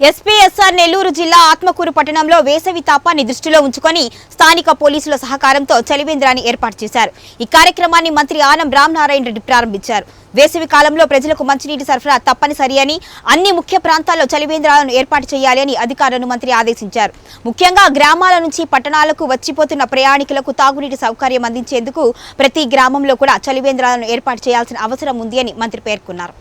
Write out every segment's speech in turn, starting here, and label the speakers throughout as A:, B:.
A: SPSR Nellore జిల్లా ఆత్మకూరు పట్టణంలో వేసవి తాపాన్ని దృష్టిలో ఉంచుకొని స్థానిక పోలీసుల సహకారంతో చలివేంద్రాన్ని ఏర్పాటు చేశారు. ఈ కార్యక్రమాన్ని మంత్రి ఆనం రామనారాయణ రెడ్డి ప్రారంభించారు. వేసవి కాలంలో ప్రజలకు మంచినీటి సరఫరా తప్పనిసరి అని, అన్ని ముఖ్య ప్రాంతాల్లో చలివేంద్రాలను ఏర్పాటు చేయాలి అని అధికారులను మంత్రి ఆదేశించారు. ముఖ్యంగా గ్రామాల నుంచి పట్టణాలకు వచ్చిపోతున్న ప్రయాణికులకు తాగునీటి సౌకర్యం అందించేందుకు ప్రతి గ్రామంలో కూడా చలివేంద్రాలను ఏర్పాటు చేయాల్సిన అవసరం ఉంది అని మంత్రి పేర్కొన్నారు.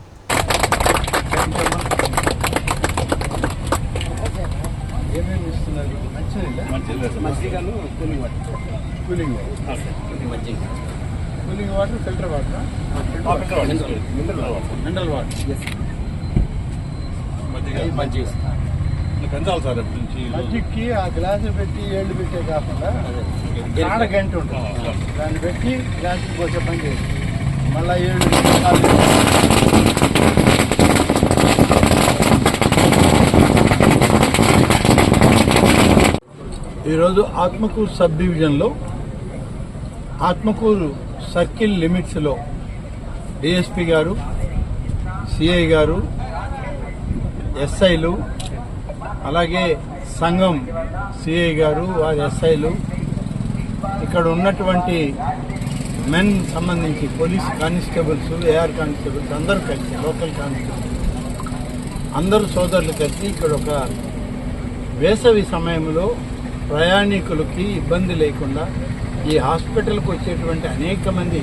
B: Cooling water, filter water, mineral water,
C: పెంచాలి సార్.
B: మజ్జిగకి ఆ గ్లాసు పెట్టి ఏళ్ళు పెట్టే కాకుండా కాడ గంట ఉంటుంది, దాన్ని పెట్టి గ్లాసుకి పోసే పని చేసి మళ్ళీ ఏళ్ళు. ఈరోజు ఆత్మకూరు సబ్ డివిజన్లో ఆత్మకూరు సర్కిల్ లిమిట్స్లో డిఎస్పీ గారు, సిఐ గారు, ఎస్ఐలు, అలాగే సంఘం సిఐ గారు, వారి ఎస్ఐలు, ఇక్కడ ఉన్నటువంటి మెన్ సంబంధించి పోలీస్ కానిస్టేబుల్స్, ఏఆర్ కానిస్టేబుల్స్ అందరూ కలిసి, లోకల్ కానిస్టేబుల్స్ అందరూ సోదరులు కలిసి ఇక్కడ ఒక వేసవి సమయంలో ప్రయాణికులకి ఇబ్బంది లేకుండా ఈ హాస్పిటల్కి వచ్చేటువంటి అనేక మంది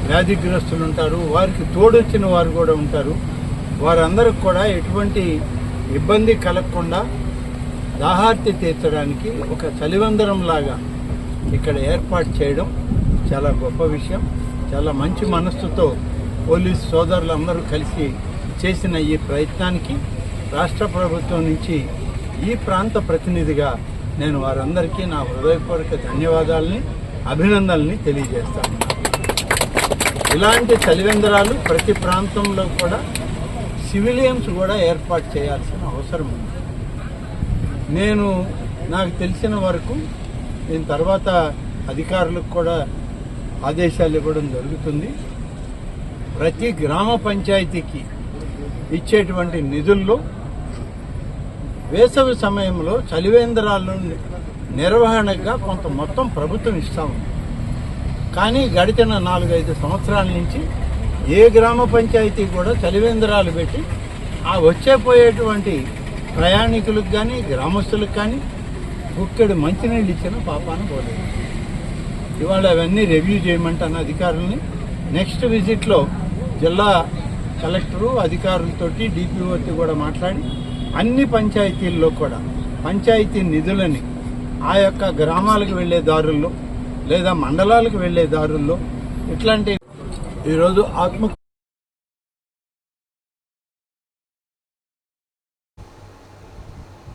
B: వ్యాధిగ్రస్తులు ఉంటారు, వారికి తోడొచ్చిన వారు కూడా ఉంటారు. వారందరికి కూడా ఎటువంటి ఇబ్బంది కలగకుండా దాహార్తి తీర్చడానికి ఒక చలివందరం లాగా ఇక్కడ ఏర్పాటు చేయడం చాలా గొప్ప విషయం. చాలా మంచి మనస్సుతో పోలీసు సోదరులందరూ కలిసి చేసిన ఈ ప్రయత్నానికి రాష్ట్ర ప్రభుత్వం నుంచి ఈ ప్రాంత ప్రతినిధిగా నేను వారందరికీ నా హృదయపూర్వక ధన్యవాదాలని, అభినందనల్ని తెలియజేస్తాను. ఇలాంటి చలివేంద్రాలు ప్రతి ప్రాంతంలో కూడా సివిలియన్స్ కూడా ఏర్పాటు చేయాల్సిన అవసరం ఉంది. నాకు తెలిసిన వరకు దీని తర్వాత అధికారులకు కూడా ఆదేశాలు ఇవ్వడం జరుగుతుంది. ప్రతి గ్రామ పంచాయతీకి ఇచ్చేటువంటి నిధుల్లో వేసవి సమయంలో చలివేంద్రాల నిర్వహణగా కొంత మొత్తం ప్రభుత్వం ఇస్తాము. కానీ గడిచిన 4-5 సంవత్సరాల నుంచి ఏ గ్రామ పంచాయతీ కూడా చలివేంద్రాలు పెట్టి ఆ వచ్చేపోయేటువంటి ప్రయాణికులకు కానీ గ్రామస్తులకు కానీ గుక్కెడు మంచినీళ్ళు ఇచ్చిన పాపాన పోలేదు. ఇవాళ అవన్నీ రివ్యూ చేయమంటాను అధికారులని. నెక్స్ట్ విజిట్లో జిల్లా కలెక్టరు అధికారులతోటి డిపిఓతో కూడా మాట్లాడి అన్ని పంచాయతీల్లో కూడా పంచాయతీ నిధులని ఆ యొక్క గ్రామాలకు వెళ్లే దారుల్లో లేదా మండలాలకు వెళ్లే దారుల్లో ఇట్లాంటి ఈరోజు